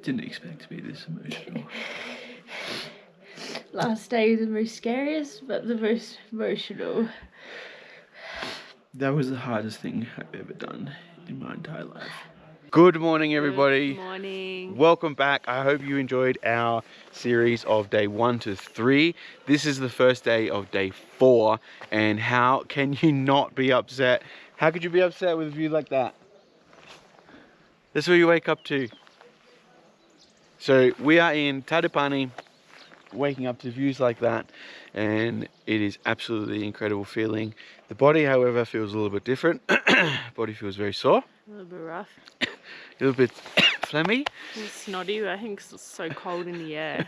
Didn't expect to be this emotional. Last day was the most scariest, but the most emotional. That was the hardest thing I've ever done in my entire life. Good morning, everybody. Good morning. Welcome back. I hope you enjoyed our series of day 1 to 3. This is the first day of day 4, and how can you not be upset? How could you be upset with a view like that? That's what you wake up to. So we are in Tadipani, waking up to views like that, and it is absolutely incredible feeling. The body, however, feels a little bit different. Body feels very sore. A little bit rough. A little bit phlegmy. It's snotty. I think it's so cold in the air.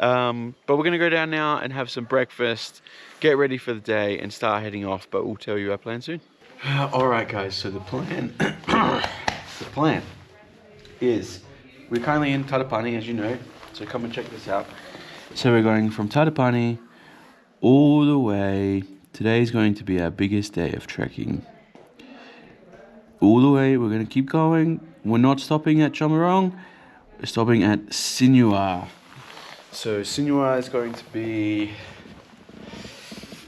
But we're going to go down now and have some breakfast, get ready for the day and start heading off, but we'll tell you our plan soon. Alright guys, so the plan is, we're currently in Tadipani, as you know, so come and check this out. So we're going from Tadipani all the way. Today is going to be our biggest day of trekking. All the way, we're going to keep going. We're not stopping at Chamarong, we're stopping at Sinua. So Sinua is going to be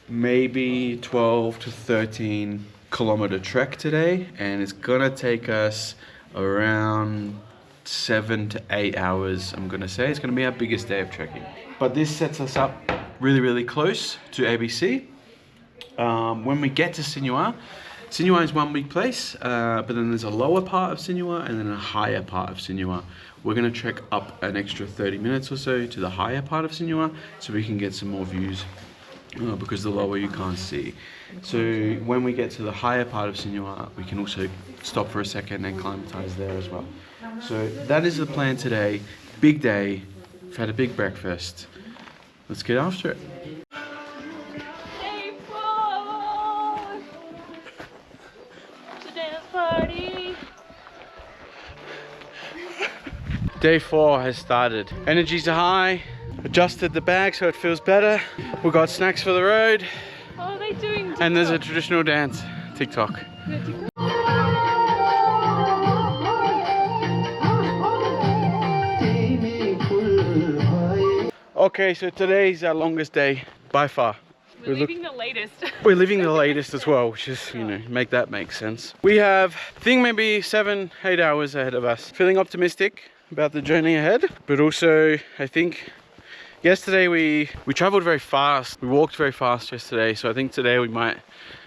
maybe 12 to 13 kilometer trek today, and it's going to take us around 7 to 8 hours. I'm going to say it's going to be our biggest day of trekking. But this sets us up really close to ABC. When we get to Sinua, Sinua is one big place, but then there's a lower part of Sinua and then a higher part of Sinua. We're going to trek up an extra 30 minutes or so to the higher part of Sinua so we can get some more views, because the lower you can't see. So when we get to the higher part of Sinua, we can also stop for a second and climatize there as well. So that is the plan today. Big day. We've had a big breakfast. Let's get after it. Day 4! It's a dance party! Day 4 has started. Energies are high. Adjusted the bag so it feels better. We've got snacks for the road. What are they doing? TikTok? And there's a traditional dance, TikTok. Okay, so today's our longest day by far. We're leaving the latest. We're leaving the latest as well, which is, you know, make sense. We have, I think, maybe 7-8 hours ahead of us. Feeling optimistic about the journey ahead, but also I think yesterday we traveled very fast. We walked very fast yesterday, so I think today we might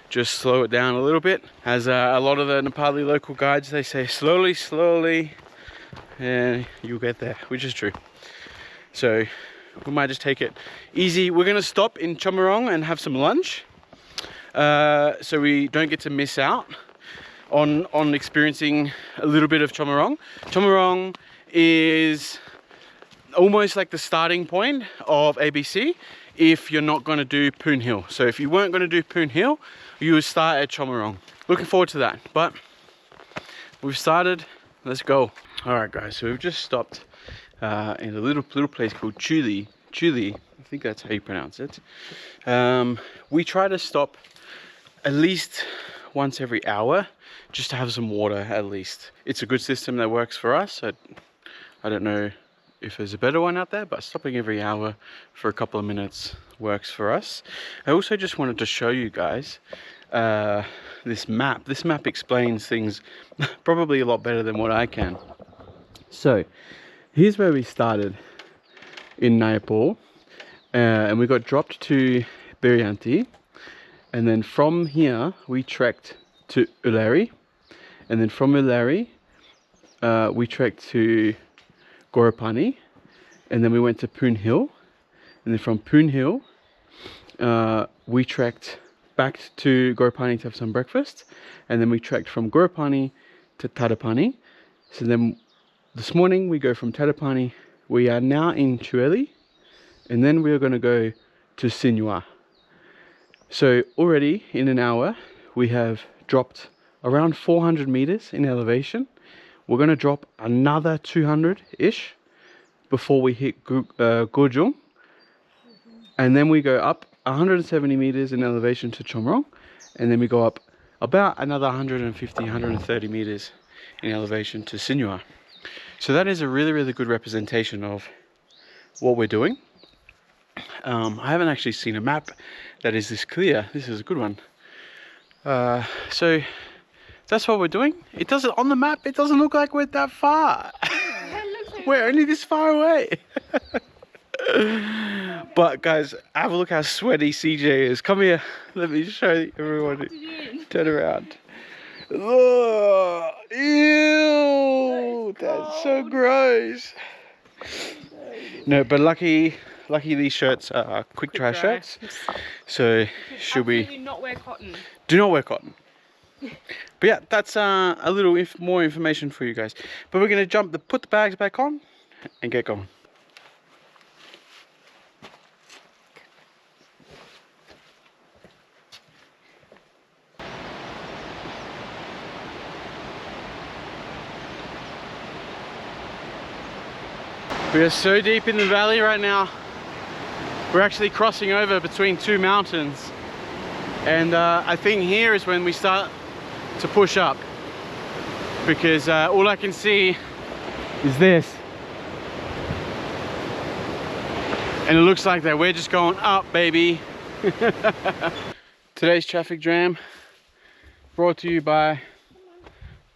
just slow it down a little bit. As a lot of the Nepali local guides, they say slowly, and you'll get there, which is true. So we might just take it easy. We're gonna stop in Chamarong and have some lunch, so we don't get to miss out on experiencing a little bit of Chamarong. Chamarong is almost like the starting point of ABC if you're not going to do Poon Hill. So if you weren't going to do Poon Hill, you would start at Chamarong. Looking forward to that, but we've started. Let's go. All right guys, so we've just stopped in a little place called Chuli, I think that's how you pronounce it. We try to stop at least once every hour just to have some water at least. It's a good system that works for us. I don't know if there's a better one out there, but stopping every hour for a couple of minutes works for us. I also just wanted to show you guys this map. This map explains things probably a lot better than what I can. So here's where we started in Nepal, and we got dropped to Berianti, and then from here we trekked to Ulari, and then from Ulari we trekked to Gorapani, and then we went to Poon Hill, and then from Poon Hill we trekked back to Gorapani to have some breakfast, and then we trekked from Gorapani to Tadipani. So then this morning we go from Tadipani, we are now in Chueli, and then we are going to go to Sinua. So already in an hour we have dropped around 400 meters in elevation. We're going to drop another 200-ish before we hit Gurjung. And then we go up 170 meters in elevation to Chomrong. And then we go up about another 150, 130 meters in elevation to Sinua. So that is a really, really good representation of what we're doing. I haven't actually seen a map that is this clear. This is a good one. So that's what we're doing. It doesn't, on the map, it doesn't look like we're that far. We're only this far away. But guys, have a look how sweaty CJ is. Come here, let me show everyone. Turn around. Oh, ew, that's so gross. No, but lucky these shirts are quick dry shirts. So should we not wear cotton? Do not wear cotton. But yeah, that's a little more information for you guys. But we're gonna put the bags back on and get going. We are so deep in the valley right now. We're actually crossing over between two mountains. And I think here is when we start to push up. Because all I can see is this. And it looks like that we're just going up, baby. Today's traffic jam brought to you by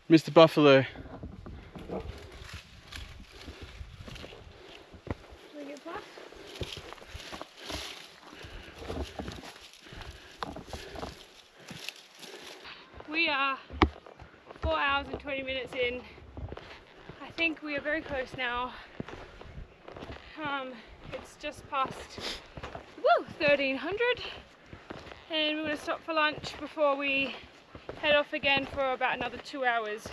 Mr. Buffalo. We are 4 hours and 20 minutes in. I think we are very close now. It's just past 1300, and we're going to stop for lunch before we head off again for about another 2 hours.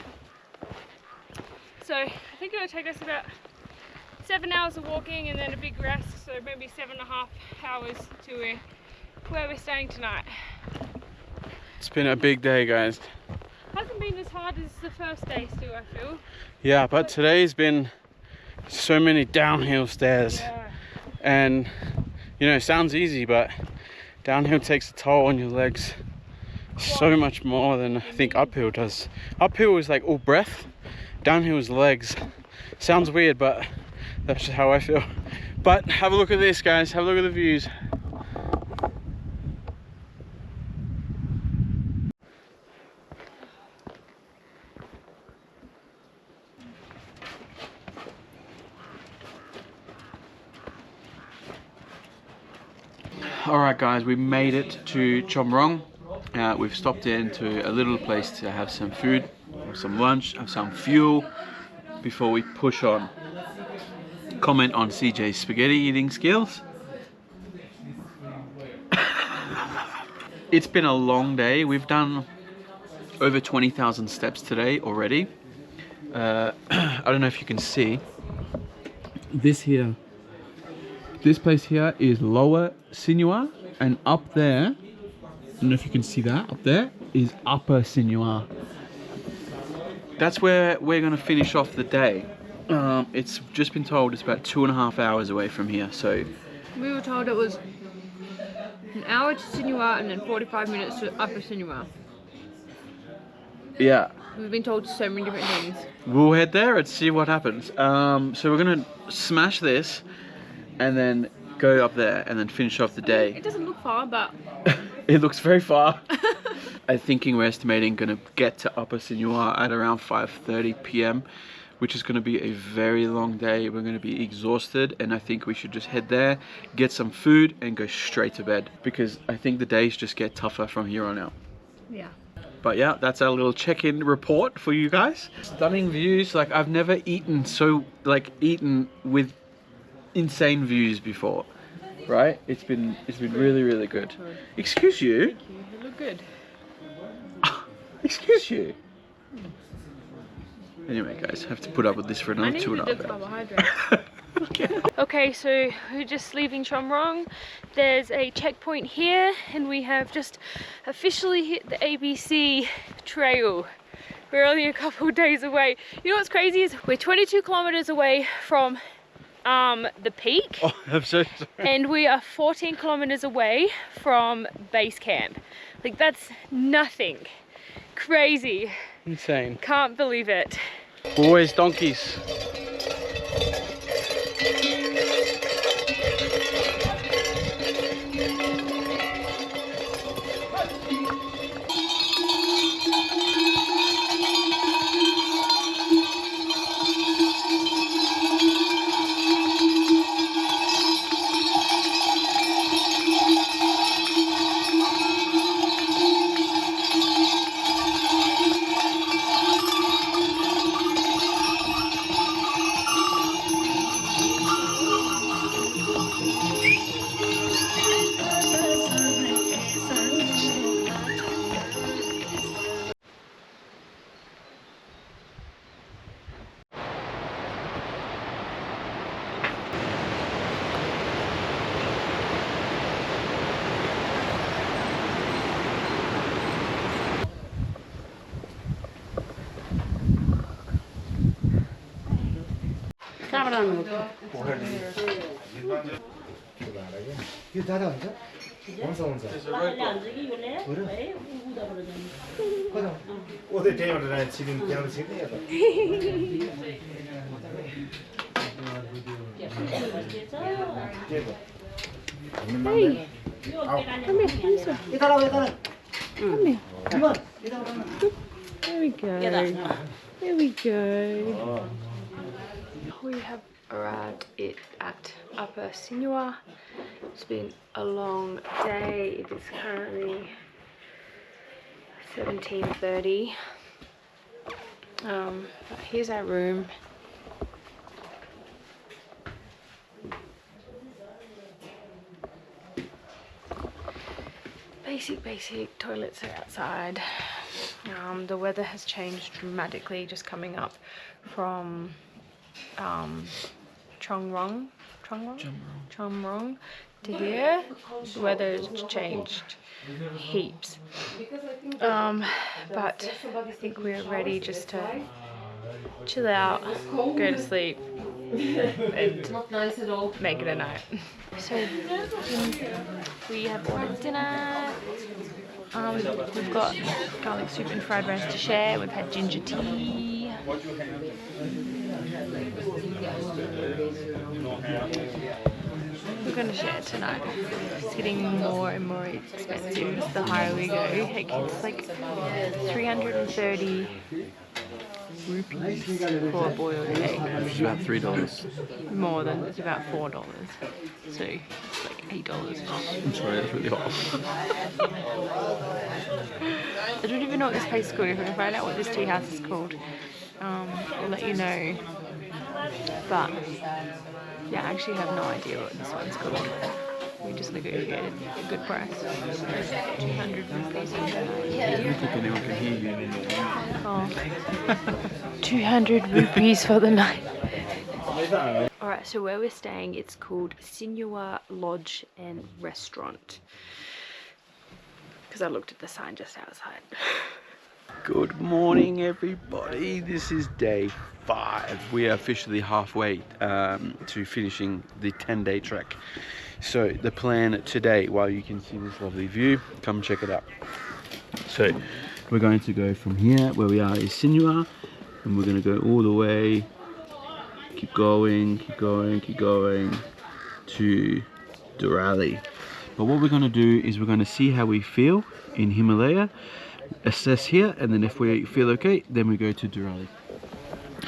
So I think it'll take us about 7 hours of walking and then a big rest, so maybe 7.5 hours to where we're staying tonight. It's been a big day, guys. Hasn't been as hard as the first day still, I feel. Yeah, but today's been so many downhill stairs. Yeah. And, you know, it sounds easy, but downhill takes a toll on your legs so much more than I think uphill does. Uphill is like all breath, downhill is legs. Sounds weird, but that's just how I feel. But have a look at this, guys. Have a look at the views. Alright guys, we made it to Chomrong. We've stopped into a little place to have some food, have some lunch, have some fuel before we push on. Comment on CJ's spaghetti eating skills. It's been a long day. We've done over 20,000 steps today already. I don't know if you can see. This place here is Lower Sinua, and up there, I don't know if you can see that, up there is Upper Sinua. That's where we're gonna finish off the day. It's just been told it's about 2.5 hours away from here, so. We were told it was an hour to Sinua and then 45 minutes to Upper Sinua. Yeah. We've been told so many different things. We'll head there and see what happens. So we're gonna smash this and then go up there and then finish off the day. It doesn't look far, but it looks very far. I'm thinking we're estimating gonna get to Upper Sinua at around 5:30 p.m, which is gonna be a very long day. We're gonna be exhausted, and I think we should just head there, get some food, and go straight to bed, because I think the days just get tougher from here on out. yeah. But yeah, that's our little check-in report for you guys. Stunning views. Like, I've never eaten with insane views before, right? It's been really, really good. Excuse you. Thank you. You look good. Excuse you. Anyway, guys, I have to put up with this for another 2.5 hours. Okay, so we're just leaving Chomrong. There's a checkpoint here, and we have just officially hit the ABC trail. We're only a couple of days away. You know what's crazy is we're 22 kilometers away from the peak. Oh, I'm so sorry. And we are 14 kilometers away from base camp. Like, that's nothing. Crazy. Insane. Can't believe it. Always donkeys. यो जाँदा हुन्छ हुन्छ हुन्छ ओ त्यो त्यहीँबाट छिरिङ त्यहाँबाट छिर्ने या There we go. There we go. We have arrived at Upper Sinua. It's been a long day. It is currently 17:30. But here's our room. Basic toilets are outside. The weather has changed dramatically just coming up from Chomrong to here. The weather has changed heaps. But I think we're ready just to chill out, go to sleep, and make it a night. So we have ordered dinner. We've got garlic soup and fried rice to share. We've had ginger tea. We're going to share tonight. It's getting more and more expensive the higher we go. It's like 330 rupees for a boiled egg. Which is about $3. More than, it's about $4. So it's like $8. I'm sorry, that's really hot. I don't even know what this place is called. If I can find out what this tea house is called, I'll let you know. But yeah, I actually have no idea what this one's called. We just negotiated a good price. 200 rupees for the night. I don't think anyone can hear you. Oh. 200 rupees for the night. Alright, so where we're staying, it's called Sinua Lodge and Restaurant. Because I looked at the sign just outside. Good morning, everybody. This is day 5. We are officially halfway to finishing the 10-day trek. So the plan today, while you can see this lovely view, come check it out. So we're going to go from here, where we are is Sinua, and we're going to go all the way, keep going to Durali. But what we're going to do is we're going to see how we feel in Himalaya, assess here, and then if we feel okay, then we go to Durali.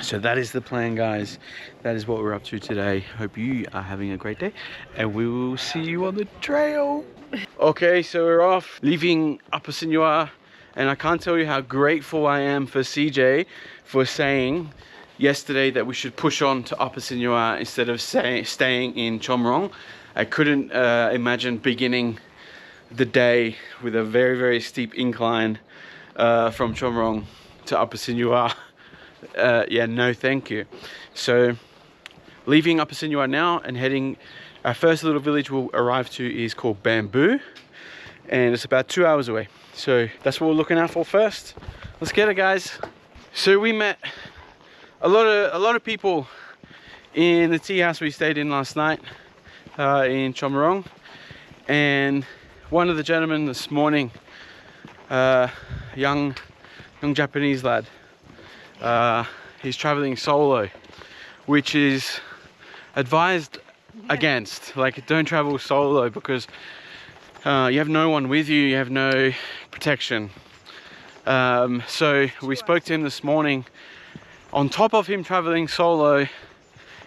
So that is the plan, guys. That is what we're up to today. Hope you are having a great day, and we will see you on the trail. Okay, so we're off, leaving Upper Sinua, and I can't tell you how grateful I am for CJ for saying yesterday that we should push on to Upper Sinua instead of staying in Chomrong. I couldn't imagine beginning the day with a very, very steep incline from Chomrong to Upper Sinua. Yeah, no thank you. So leaving Upper Sinua now and heading, our first little village we'll arrive to is called Bamboo, and it's about 2 hours away. So that's what we're looking out for first. Let's get it, guys. So we met a lot of people in the tea house we stayed in last night in Chomrong, and one of the gentlemen this morning, young Japanese lad, he's traveling solo, which is advised against. Like, don't travel solo because you have no one with you, you have no protection. So we spoke to him this morning. On top of him traveling solo,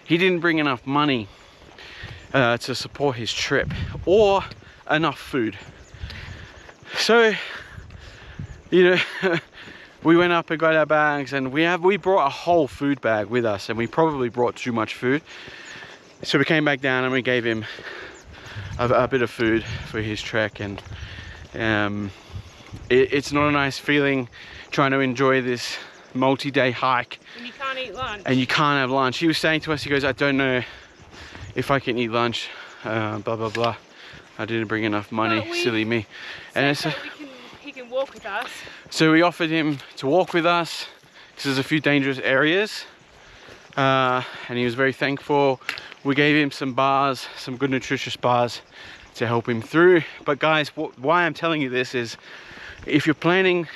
he didn't bring enough money to support his trip or enough food. So, you know, we went up and got our bags, and we brought a whole food bag with us, and we probably brought too much food. So we came back down and we gave him a bit of food for his trek, and it's not a nice feeling trying to enjoy this multi-day hike And you can't eat lunch. and you can't have lunch. He was saying to us, he goes, I don't know if I can eat lunch, blah blah blah. I didn't bring enough money, silly me. And So he can walk with us. so we offered him to walk with us because there's a few dangerous areas, and he was very thankful. We gave him some bars, some good nutritious bars to help him through. But guys, why I'm telling you this is, if you're planning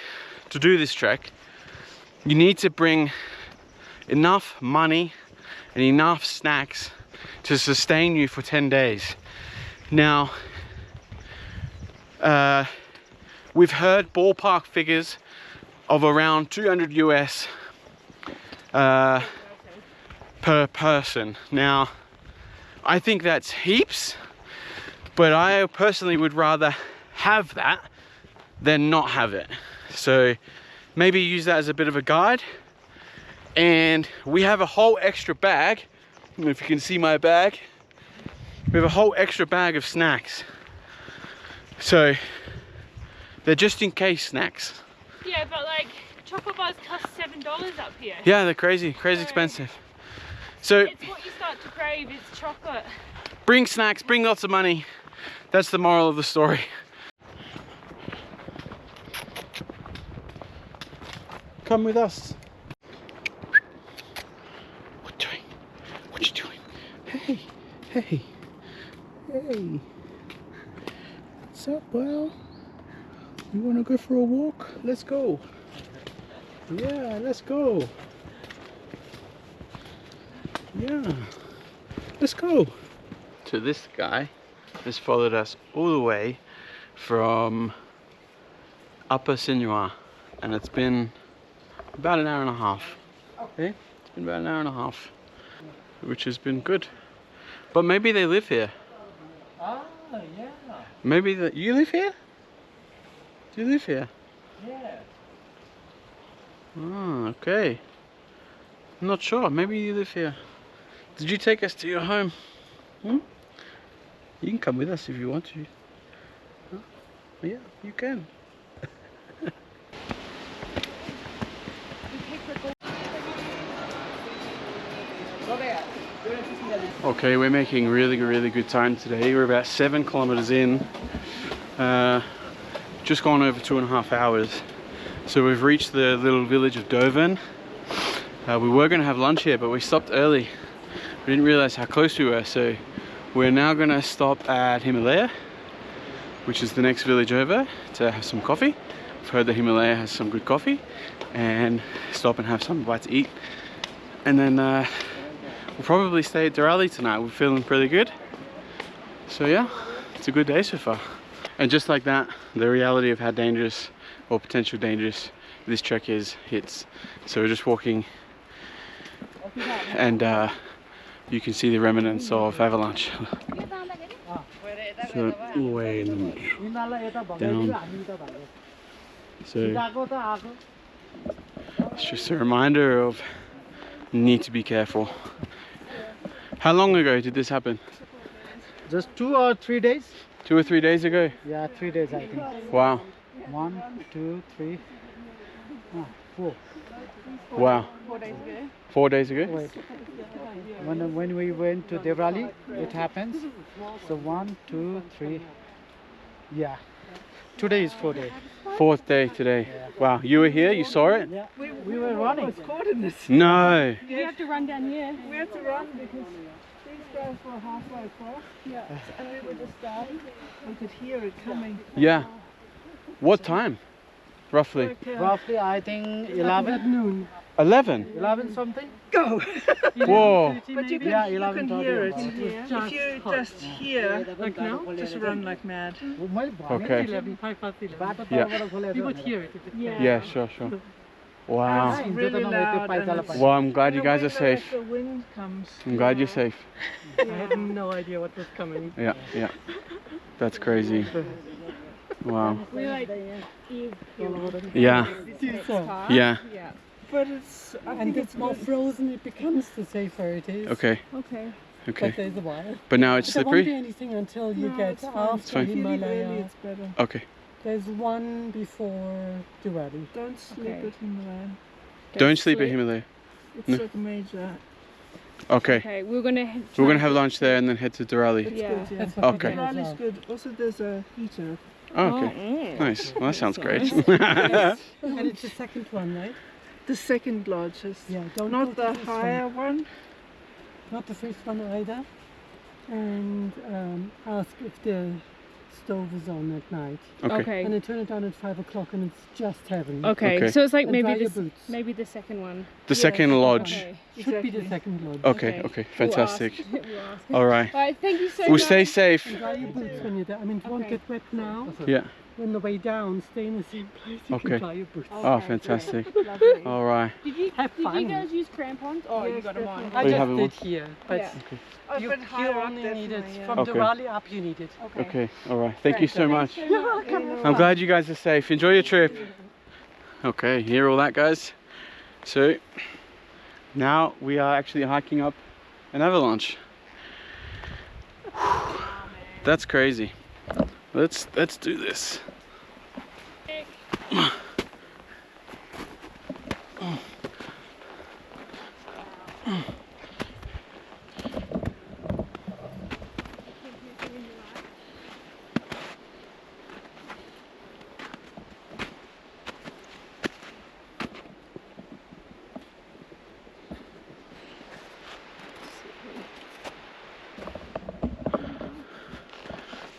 to do this trek, you need to bring enough money and enough snacks to sustain you for 10 days. Now, we've heard ballpark figures of around 200 US per person. Now, I think that's heaps, but I personally would rather have that than not have it. So maybe use that as a bit of a guide. And we have a whole extra bag. I don't know if you can see my bag. We have a whole extra bag of snacks. So they're just in case snacks. Yeah, but like chocolate bars cost $7 up here. Yeah, they're crazy expensive. So It's what you start to crave, it's chocolate. bring snacks, bring lots of money. That's the moral of the story. Come with us. What you doing? What you doing? Hey, hey, hey. What's up, Well? You want to go for a walk? Let's go. Yeah, let's go. Yeah, let's go. So this guy has followed us all the way from Upper Sinua, and it's been about an hour and a half. Okay, it's been about an hour and a half, which has been good. But maybe they live here. Ah, yeah. Maybe you live here? Do you live here? Yeah. Oh, okay. I'm not sure. Maybe you live here. Did you take us to your home? Hmm? You can come with us if you want to. Huh? Yeah, you can. Okay, we're making really good time today. We're about 7 kilometers in. Just gone over 2.5 hours. So we've reached the little village of Dovan. We were going to have lunch here, but we stopped early. We didn't realize how close we were, so we're now going to stop at Himalaya, which is the next village over, to have some coffee. I've heard that Himalaya has some good coffee, and stop and have some bite to eat. And then we'll probably stay at Durali tonight. We're feeling pretty good. So yeah, it's a good day so far. And just like that, the reality of how dangerous or potential dangerous this trek is hits. So we're just walking, and you can see the remnants of avalanche. So way in the middle, down. So it's just a reminder of need to be careful. How long ago did this happen? Just 2 or 3 days? 2 or 3 days ago? Yeah, 3 days I think. Wow. 1, 2, 3, 4. Wow. 4 days ago? Wait. When we went to Devrali, it happens. So 1, 2, 3. Yeah. Today is 4 days. 4th day today. Wow. You were here? You saw it? Yeah. We were running. No. You have to run down here. We had to run because these guys were halfway across. Yeah. And we were just starting. We could hear it coming. Yeah. What time? Roughly. Roughly, I think 11. 11? 11 something? Go! Whoa. But you can, Yeah, you 11 can hear it. talking If you just hear, Like now? just run like mad. Okay. 11, 5 past 11. Yeah. You would hear it if it's Yeah, sure. Wow. It's really loud. And it's, Well, I'm glad you guys are safe. The wind comes. I'm glad you're safe. I had no idea what was coming. Yeah. That's crazy. Wow. We like Yeah. Yeah. But it's, I And think it's more frozen it becomes, the safer it is. Okay. okay. But Okay. there's a while. But now it's There won't be slippery? anything until you No, get it's fine. after If you leave early, Himalaya. it's better. Okay. There's one before Diwali. Don't sleep at Himalayan. Don't sleep at Himalaya. It's No. like major. Okay. Okay, we're gonna Have lunch there and then head to Durrani. It's Yeah. good, yeah. That's what Okay. we do as Raleigh is well. good. Also, there's a heater. Oh, okay. Nice. Well, that sounds great. And it's the second one, right? The second lodge is Yeah, don't not go to the this higher one. one. Not the first one either. And ask if the stove is on at night. Okay. And I turn it on at 5 o'clock and it's just heaven. Okay, Okay. so it's like And dry maybe your the boots. maybe the second one. The second lodge. Okay. Should be the Exactly. second lodge. Okay. Okay. Fantastic. We'll ask. All right. All right, thank you so We'll much. stay safe. And dry your boots when you're there. I mean, it won't Okay. get wet now. Yeah. On the way down, stay in the same place. You Okay. can dry your boots. Oh, fantastic. Lovely. All right. Did you Have did you fun. guys use crampons? Oh, you Yes, got them on. definitely. I Oh, you just have it did all? here, but Yeah. Oh, you, but you higher up, only need it definitely, yeah. from Okay. Diwali up. You need it. Okay. All right. Thank you so much. You're welcome. I'm glad you guys are safe. Enjoy your trip. Okay, you hear all that, guys? So now we are actually hiking up an avalanche. That's crazy. Let's do this.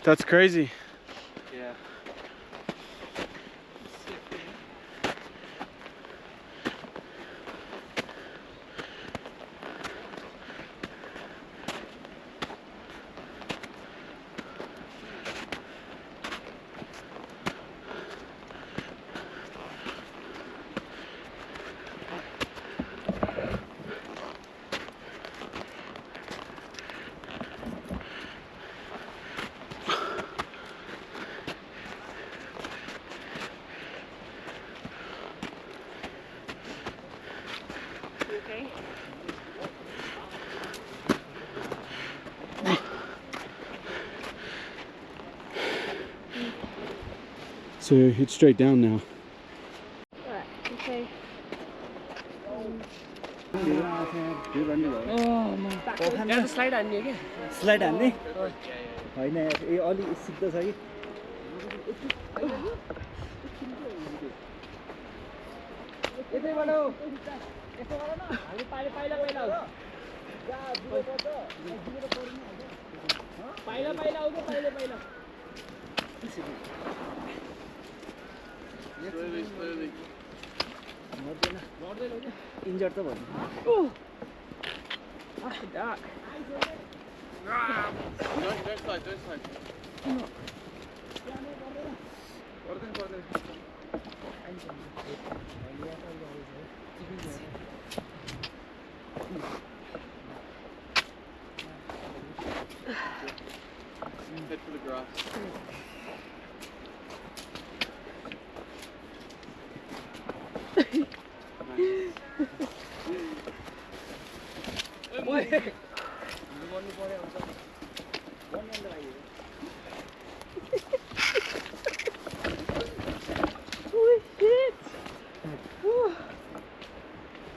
That's crazy. Yeah. Okay. So it's straight down now. Alright, okay. slide हान्ने के slide हान्ने होइन ए अलि सिक्दा छ कि injured त भन्नु Dark. Don't slide. Head for the grass. Holy shit!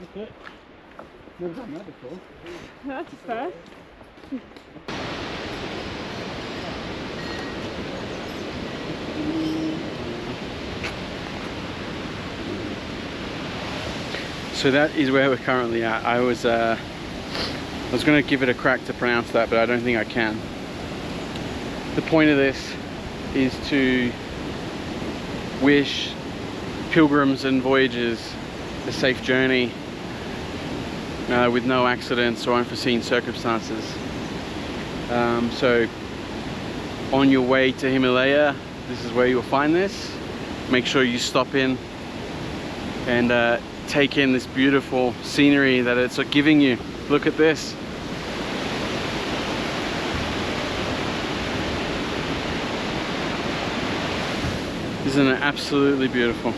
Okay. Never done that before. That's fair. So that is where we're currently at. I was going to give it a crack to pronounce that, but I don't think I can. The point of this is to wish pilgrims and voyagers a safe journey with no accidents or unforeseen circumstances. So on your way to Himalaya, this is where you'll find this. Make sure you stop in and take in this beautiful scenery that it's giving you. Look at this. Isn't it absolutely beautiful?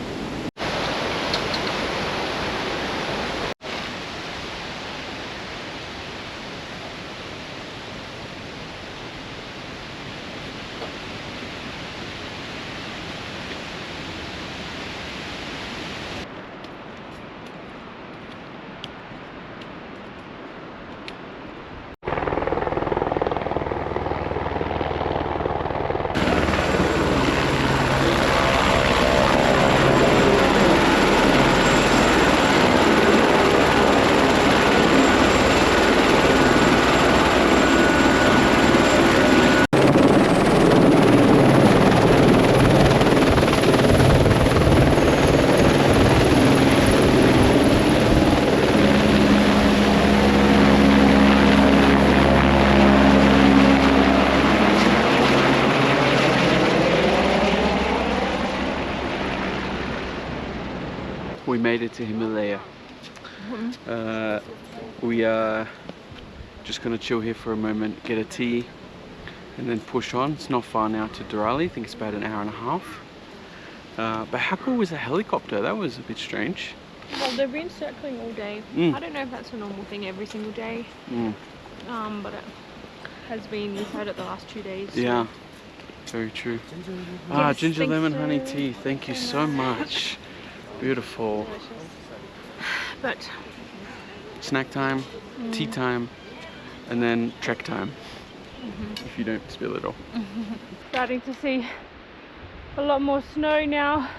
We made it to Himalaya. We are just gonna chill here for a moment, get a tea, and then push on. It's not far now to Durali. I think it's about an hour and a half. But how cool was the helicopter? That was a bit strange. Well, they've been circling all day. I don't know if that's a normal thing every single day. But it has been. We've had it the last 2 days. Yeah, very true. Yes, ginger thank lemon you. honey tea. Thank you so much. Beautiful. But Snack time, tea time, and then trek time. If you don't spill it all. starting to see a lot more snow now.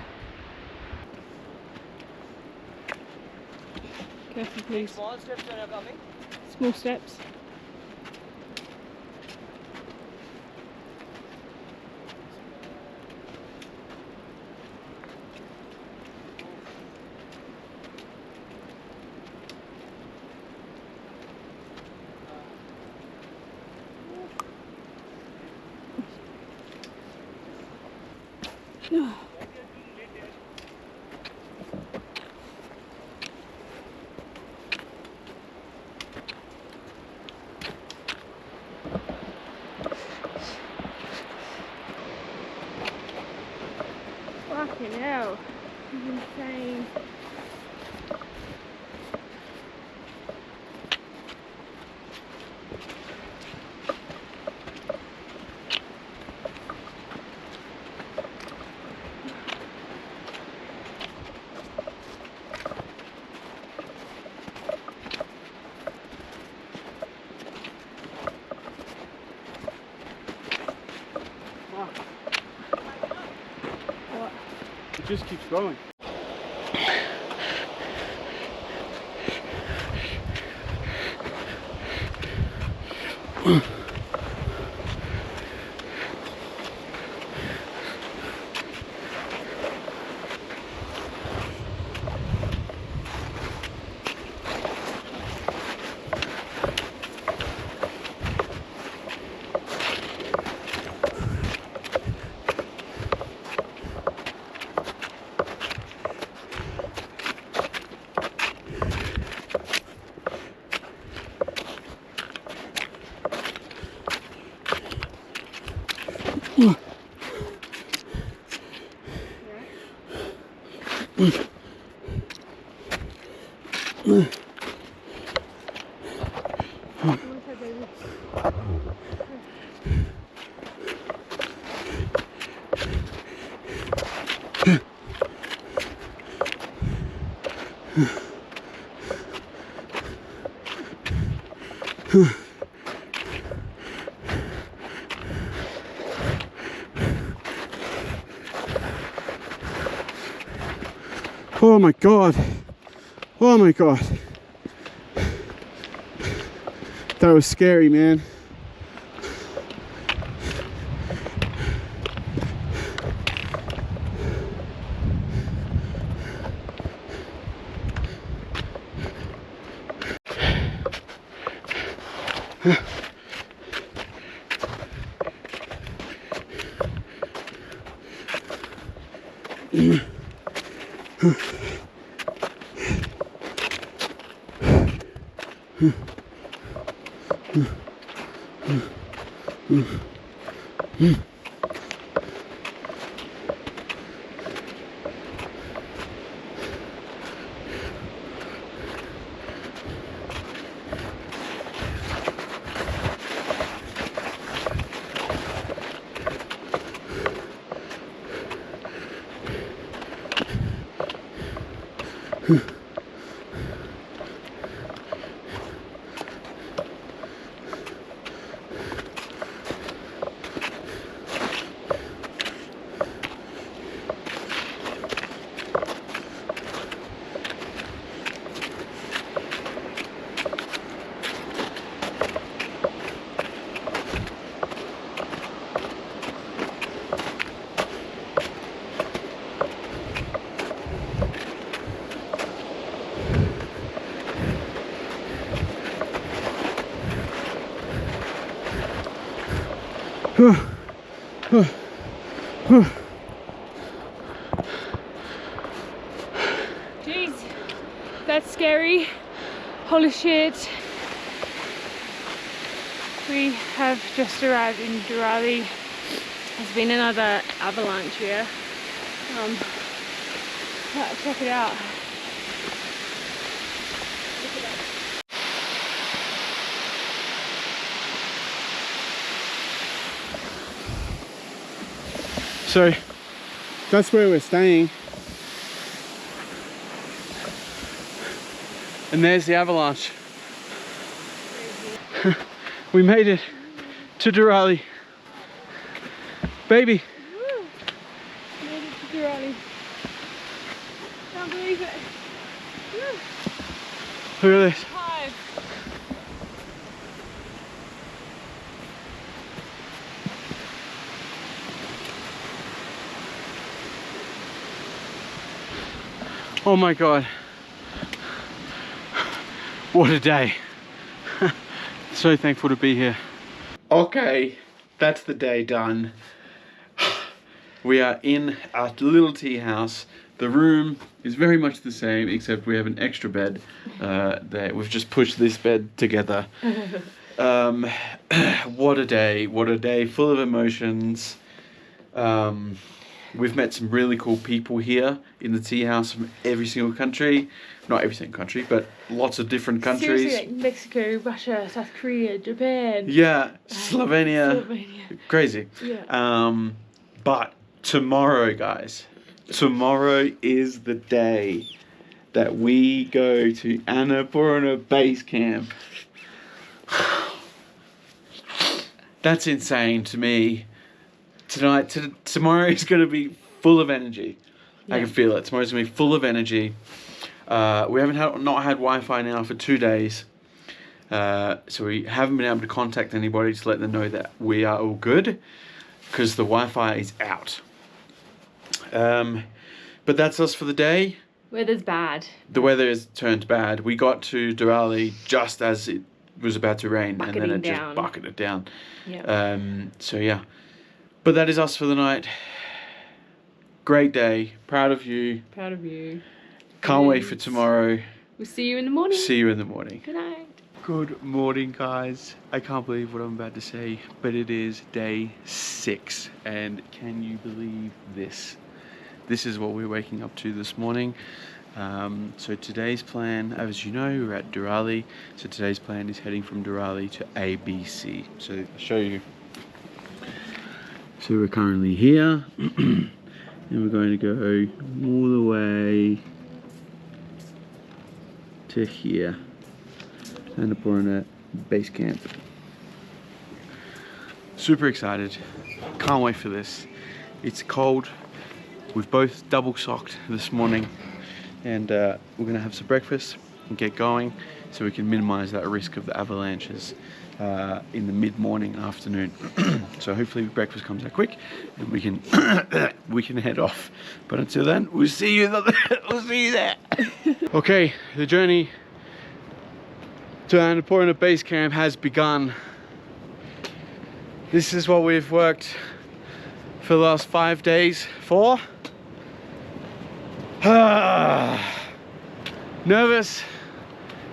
Careful, please. Small steps when you're coming. Small steps. Fucking hell. This is insane. It just keeps going. Oh my god. Oh my god. That was scary, man. Jeez, that's scary. Holy shit. We have just arrived in Durali. There's been another avalanche here. Check it out. So that's where we're staying. And there's the avalanche. We made it to Durali. Baby. Woo. Made it to Durali. Can't believe it. Woo. Look at this. Hive. Oh my God. What a day. So thankful to be here. Okay, that's the day done. We are in our little tea house. The room is very much the same, except we have an extra bed. That we've just pushed this bed together. What a day full of emotions. We've met some really cool people here in the tea house from every single country. Not every single country, but lots of different countries. Seriously, like Mexico, Russia, South Korea, Japan. Yeah, Slovenia. Crazy. Yeah. But tomorrow, guys, tomorrow is the day that we go to Annapurna Base Camp. That's insane to me. Tomorrow is going to be full of energy. Yeah. I can feel it. Tomorrow's going to be full of energy. We haven't not had Wi-Fi now for 2 days. So we haven't been able to contact anybody to let them know that we are all good, because the Wi-Fi is out. But that's us for the day. Weather's bad. The weather has turned bad. We got to Durali just as it was about to rain, and then it just bucketed down. Yeah. So yeah. But that is us for the night. Great day. Proud of you. Proud of you. Can't wait for tomorrow. We'll see you in the morning. See you in the morning. Good night. Good morning, guys. I can't believe what I'm about to say, but it is day 6, and can you believe this? This is what we're waking up to this morning. So today's plan, as you know, we're at Durali. So today's plan is heading from Durali to ABC. So I'll show you. So we're currently here, and we're going to go all the way to here. Annapurna Base Camp. Super excited. Can't wait for this. It's cold. We've both double socked this morning, and we're going to have some breakfast and get going so we can minimize that risk of the avalanches in the mid-morning afternoon. So hopefully breakfast comes out quick and we can we can head off. But until then, we'll see you there. Okay, the journey to Annapurna Base Camp has begun. This is what we've worked for the last 5 days for. Nervous,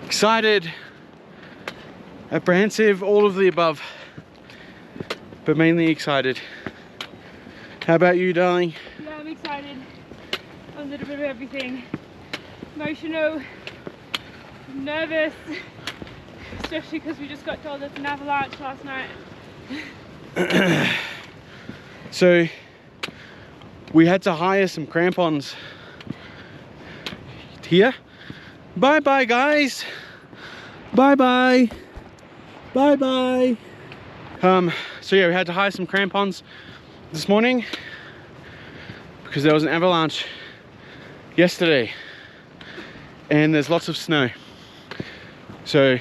excited, apprehensive, all of the above, but mainly excited. How about you, darling? Yeah, I'm excited. A little bit of everything. Emotional, nervous, especially because we just got told it's an avalanche last night. So we had to hire some crampons here. Bye bye, guys. Bye bye. Bye bye. So yeah, we had to hire some crampons this morning because there was an avalanche yesterday and there's lots of snow, so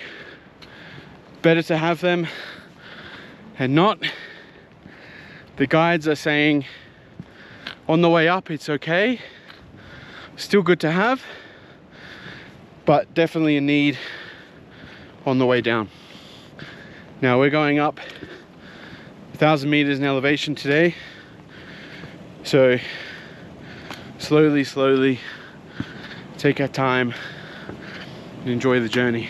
better to have them and not. The guides are saying on the way up it's okay, still good to have, but definitely a need on the way down. Now we're going up 1,000 meters in elevation today, so slowly take our time and enjoy the journey.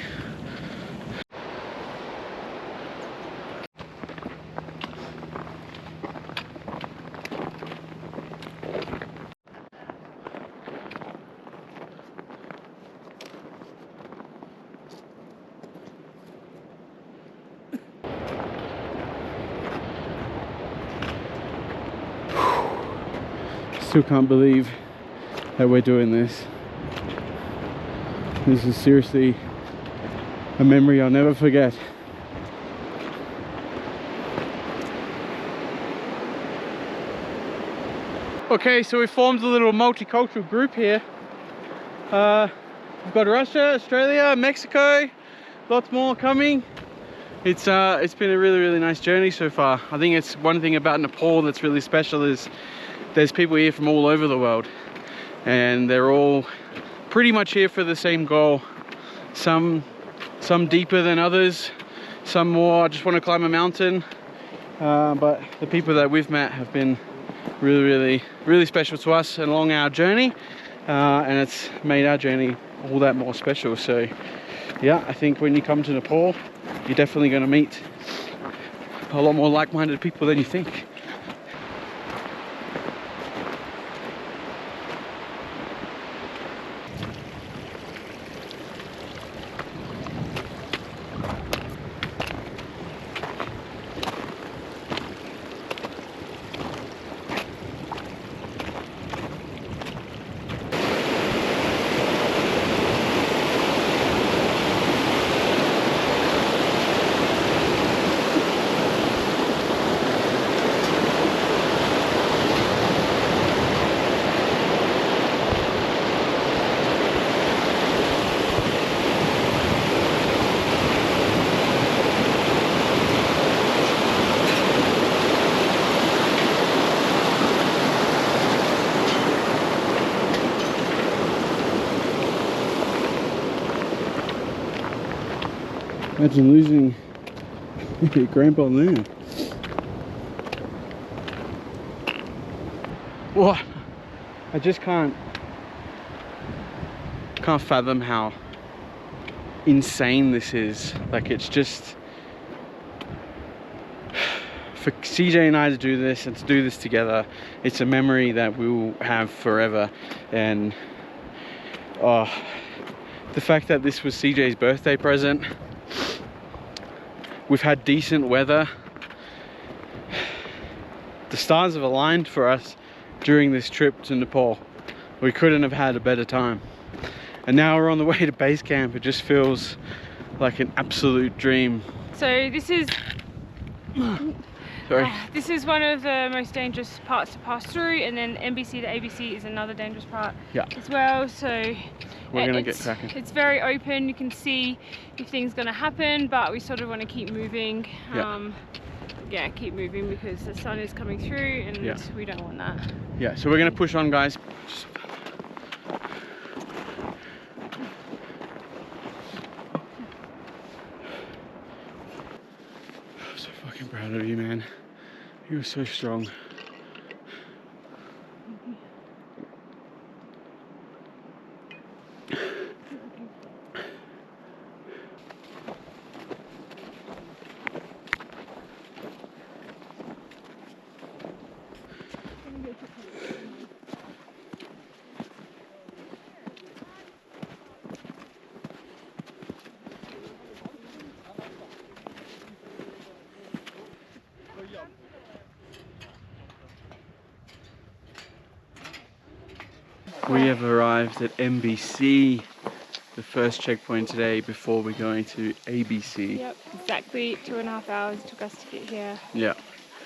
Still can't believe that we're doing this. This is seriously a memory I'll never forget. Okay, so we formed a little multicultural group here. We've got Russia, Australia, Mexico, lots more coming. It's been a really nice journey so far. I think it's one thing about Nepal that's really special is there's people here from all over the world, and they're all pretty much here for the same goal. Some deeper than others, some more I just want to climb a mountain, but the people that we've met have been really special to us along our journey, and it's made our journey all that more special. So yeah, I think when you come to Nepal, you're definitely going to meet a lot more like-minded people than you think. Imagine losing your grandpa there. What? I just can't fathom how insane this is. Like, it's just, for CJ and I to do this and to do this together, it's a memory that we will have forever. And the fact that this was CJ's birthday present, we've had decent weather, the stars have aligned for us during this trip to Nepal. We couldn't have had a better time. And now we're on the way to base camp. It just feels like an absolute dream. So this is Sorry. this is one of the most dangerous parts to pass through, and then NBC to ABC is another dangerous part as well. So we're gonna get cracking. It's very open. You can see if things gonna happen, but we sort of want to keep moving. Yeah, keep moving because the sun is coming through, and we don't want that. Yeah, so we're gonna push on, guys. I'm so fucking proud of you, man. You were so strong. We have arrived at MBC, the first checkpoint today before we're going to ABC. Yep, exactly 2.5 hours took us to get here. Yeah.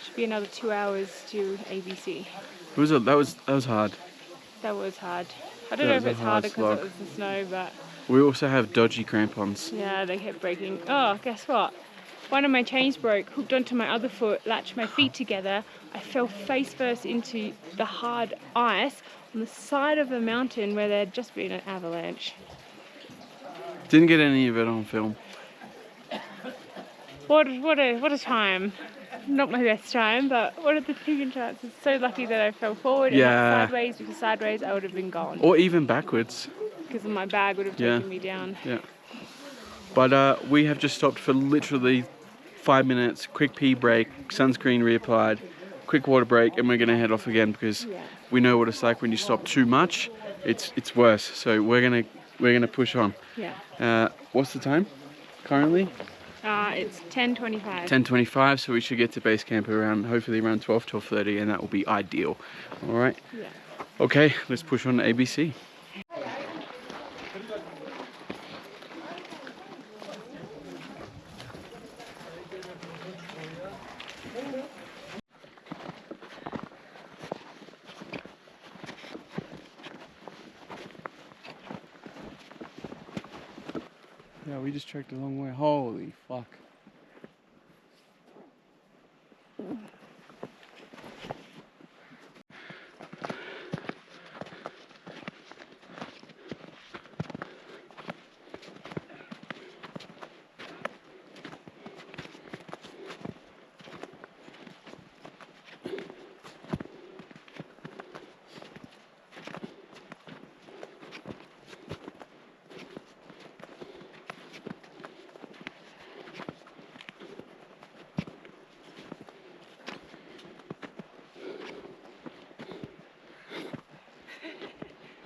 Should be another 2 hours to ABC. That was hard. That was hard. I don't know if it's harder because it was the snow, but we also have dodgy crampons. yeah, they kept breaking. Oh, guess what? One of my chains broke, hooked onto my other foot, latched my feet together. I fell face first into the hard ice on the side of a mountain where there had just been an avalanche. Didn't get any of it on film. What a time. Not my best time, but what are the freaking chances? So lucky that I fell forward and not sideways, because sideways I would have been gone. Or even backwards. Because my bag would have taken me down. Yeah. But we have just stopped for literally 5 minutes, quick pee break, sunscreen reapplied, quick water break, and we're gonna head off again because we know what it's like when you stop too much. It's worse. So we're gonna push on. Yeah. What's the time currently? It's 10:25. 10:25, so we should get to base camp hopefully around 12:30, and that will be ideal. All right. Yeah. Okay, let's push on to ABC. Yeah, we just trekked a long way. Holy fuck.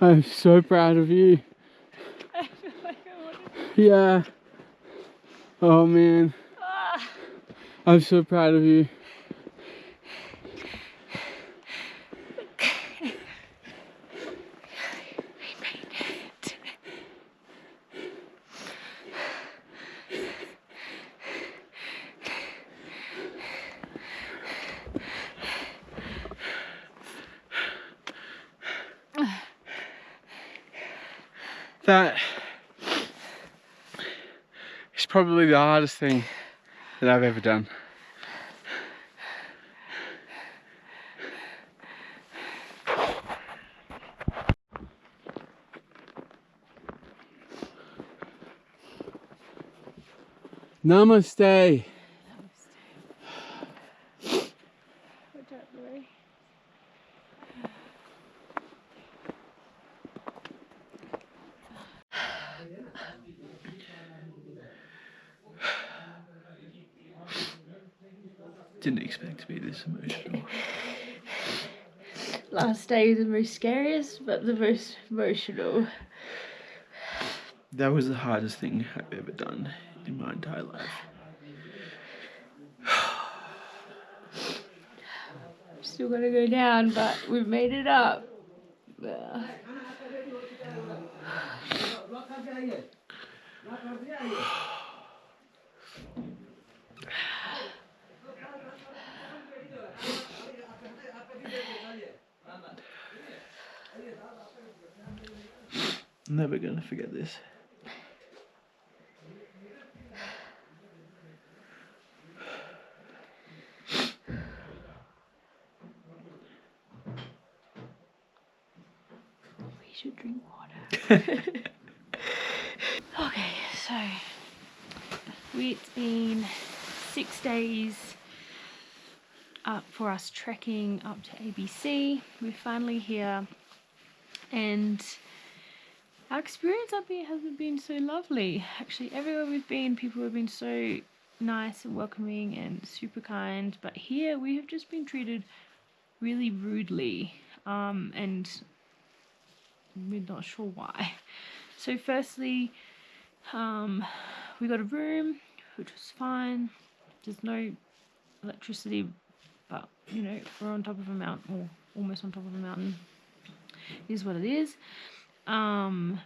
I'm so proud of you. I feel like I want Yeah. Oh man. Ah. I'm so proud of you. That is probably the hardest thing that I've ever done. Namaste. Didn't expect to be this emotional. Last day was the most scariest, but the most emotional. That was the hardest thing I've ever done in my entire life. Still gotta go down, but we've made it up. I'm never gonna forget this. We should drink water. Okay, so it's been 6 days up for us trekking up to ABC. We're finally here, and our experience up here hasn't been so lovely. Actually, everywhere we've been, people have been so nice and welcoming and super kind, but here we have just been treated really rudely, and we're not sure why. So firstly, we got a room, which was fine. There's no electricity, but you know, we're on top of a mountain, or almost on top of a mountain. is what it is. And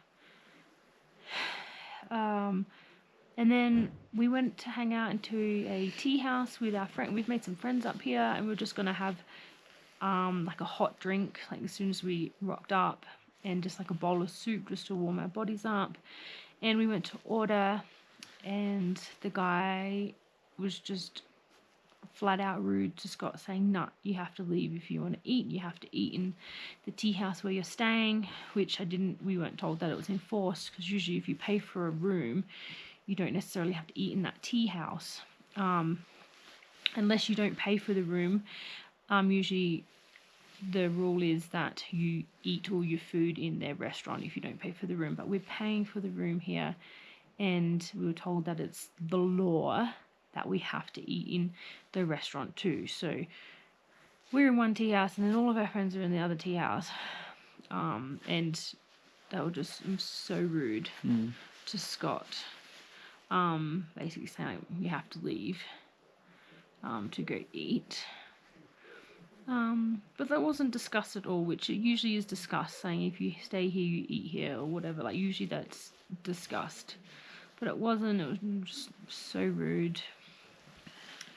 then we went to hang out into a tea house with our friend. We've made some friends up here, and we're just gonna have like a hot drink like as soon as we rocked up, and just like a bowl of soup just to warm our bodies up. And we went to order, and the guy was just flat out rude to Scott, saying, "No, you have to leave. If you want to eat, you have to eat in the tea house where you're staying," which we weren't told that it was enforced, because usually if you pay for a room, you don't necessarily have to eat in that tea house, unless you don't pay for the room. Usually the rule is that you eat all your food in their restaurant if you don't pay for the room, but we're paying for the room here, and we were told that it's the law that we have to eat in the restaurant too. So we're in one tea house, and then all of our friends are in the other tea house, and they were just so rude to Scott, basically saying like, you have to leave to go eat. But that wasn't discussed at all, which it usually is discussed, saying if you stay here, you eat here, or whatever. Like, usually that's discussed, but it wasn't. It was just so rude.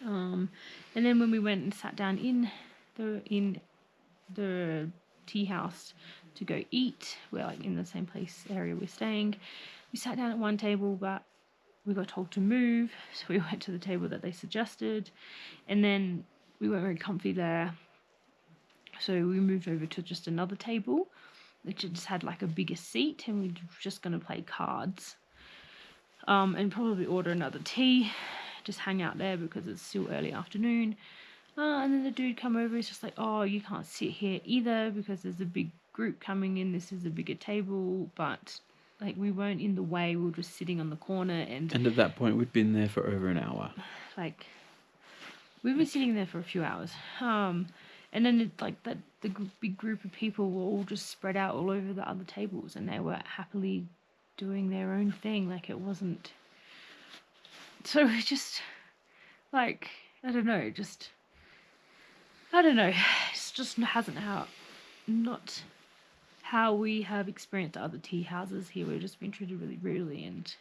And then when we went and sat down in the tea house to go eat, we're like in the same area we're staying. We sat down at one table, but we got told to move, so we went to the table that they suggested, and then we weren't very comfy there, so we moved over to just another table, which just had like a bigger seat, and we were just going to play cards, and probably order another tea, just hang out there because it's still early afternoon. And then the dude come over, he's just like, "Oh, you can't sit here either because there's a big group coming in, this is a bigger table." But like, we weren't in the way, we were just sitting on the corner, and at that point we'd been there for over an hour. Like, we've been sitting there for a few hours. And then the big group of people were all just spread out all over the other tables, and they were happily doing their own thing. Like, it wasn't. So it just, like, I don't know. It's just not how we have experienced other tea houses here. We've just been treated really rudely, and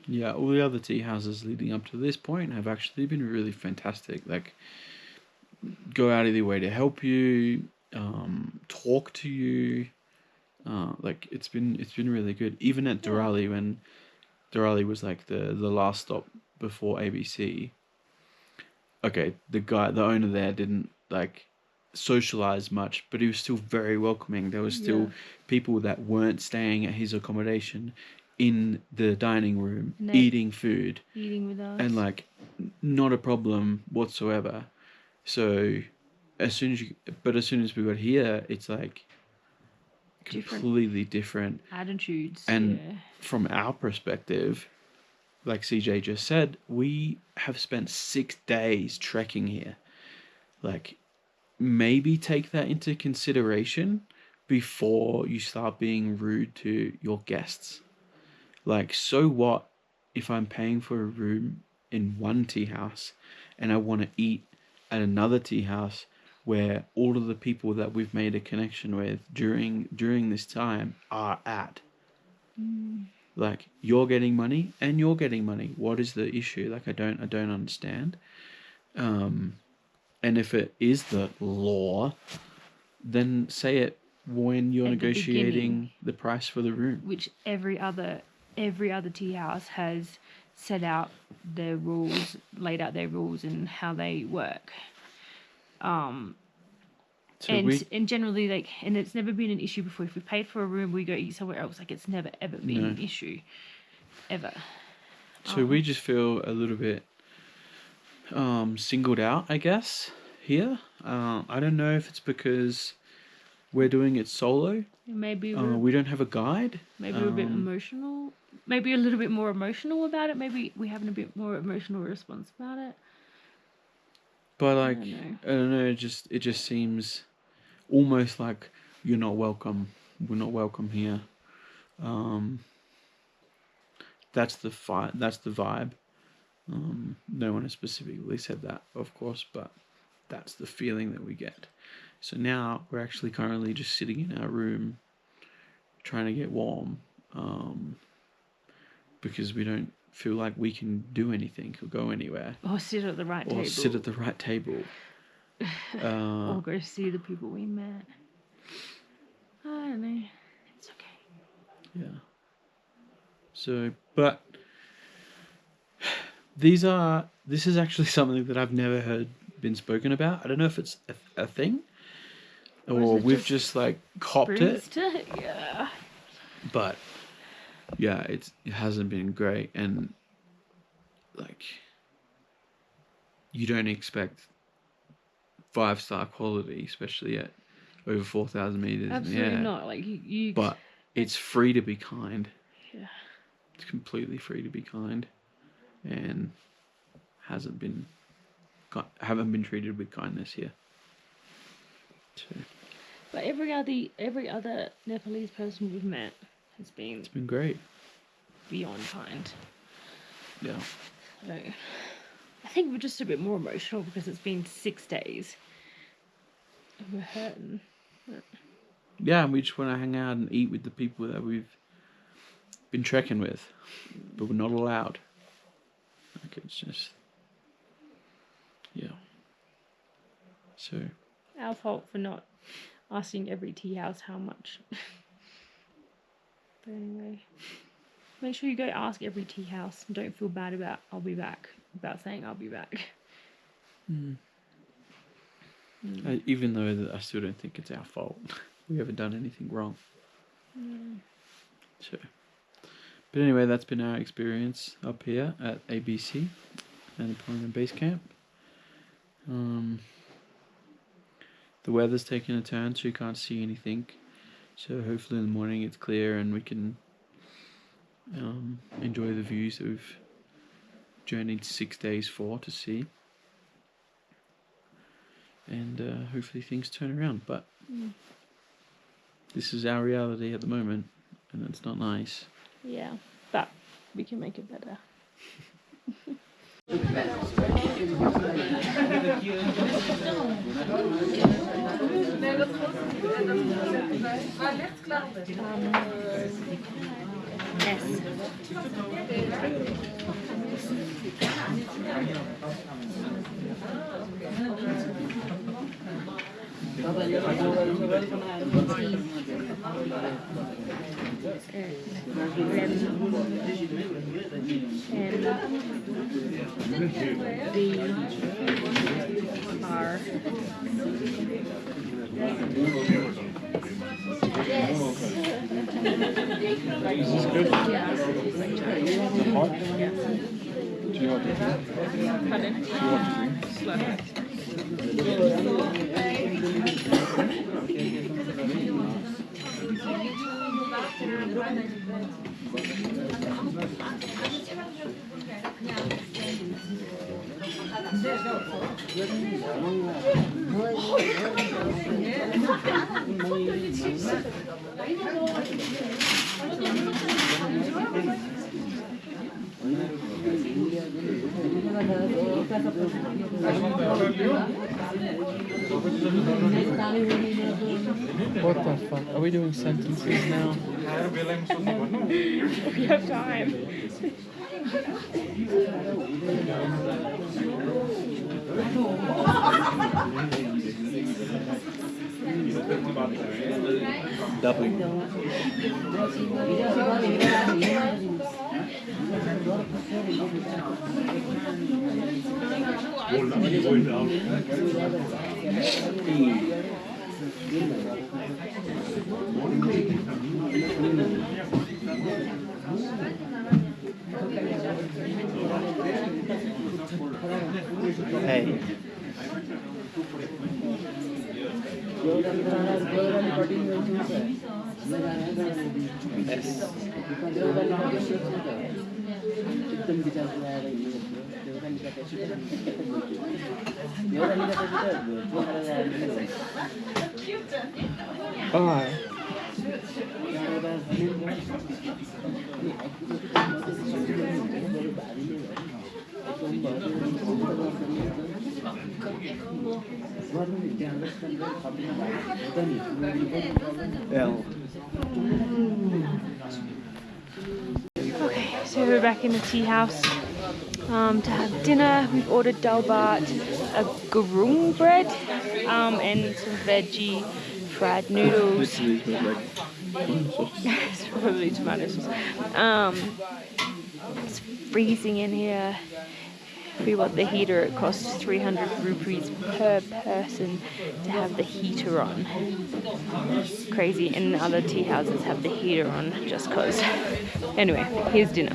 yeah, all the other tea houses leading up to this point have actually been really fantastic. Like, go out of their way to help you, talk to you. Like, it's been really good. Even at Durali, when Durali was like the last stop before ABC. Okay, the owner there didn't like socialize much, but he was still very welcoming. There was still people that weren't staying at his accommodation in the dining room, eating food, eating with us, and like, not a problem whatsoever. So as soon as we got here, it's like completely different attitudes. And from our perspective, like CJ just said, we have spent 6 days trekking here. Like, maybe take that into consideration before you start being rude to your guests. Like, so what if I'm paying for a room in one tea house and I want to eat at another tea house where all of the people that we've made a connection with during this time are at? Like, you're getting money and you're getting money. What is the issue? Like, I don't understand. And if it is the law, then say it when you're negotiating the price for the room. Which every other tea house has set out their rules, laid out their rules and how they work. And generally, like, and it's never been an issue before. If we paid for a room, we go eat somewhere else. Like, it's never ever been an issue, ever. So we just feel a little bit singled out, I guess, here. I don't know if it's because we're doing it solo. Maybe we don't have a guide. Maybe we're a bit emotional. Maybe a little bit more emotional about it. Maybe we're having a bit more emotional response about it. But like, I don't know. It just seems almost like you're not welcome. We're not welcome here. That's the vibe. No one has specifically said that, of course, but that's the feeling that we get. So now we're actually currently just sitting in our room trying to get warm, because we don't feel like we can do anything or go anywhere. Or sit at the right table. Or sit at the right table. Or go see the people we met. I don't know. It's okay. Yeah. So, but this is actually something that I've never heard been spoken about. I don't know if it's a thing or we've just like copped it. Yeah. But yeah, it hasn't been great, and like you don't expect 5-star quality, especially at over 4,000 meters. Absolutely not. Like you. But it's free to be kind. Yeah. It's completely free to be kind, and haven't been treated with kindness here. So. But every other Nepalese person we've met has been. It's been great. Beyond kind. Yeah. So, I think we're just a bit more emotional because it's been 6 days. And we're hurting. Yeah, and we just want to hang out and eat with the people that we've been trekking with, but we're not allowed. Like, it's just, yeah. So. Our fault for not asking every tea house how much. But anyway, make sure you go ask every tea house and don't feel bad about I'll be back, about saying I'll be back. Even though I still don't think it's our fault. We haven't done anything wrong. So, but anyway, that's been our experience up here at ABC, Annapurna Base Camp. The weather's taking a turn, so you can't see anything. So hopefully in the morning it's clear and we can enjoy the views that we've journeyed 6 days for to see. And hopefully things turn around. But this is our reality at the moment, and it's not nice. Yeah, but we can make it better. Yes. What the fuck? Are we doing sentences now? We have time. Hey. Bye. Okay, so we're back in the tea house to have dinner. We've ordered dal bhat, a garung bread, and some veggie fried noodles. It's probably tomato sauce. It's freezing in here. If we want the heater, it costs 300 rupees per person to have the heater on. It's crazy, and other tea houses have the heater on just cause. Anyway, here's dinner.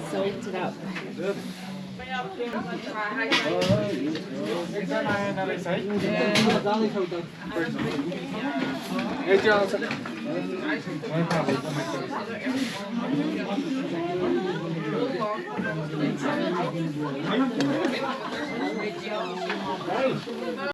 Salt it up.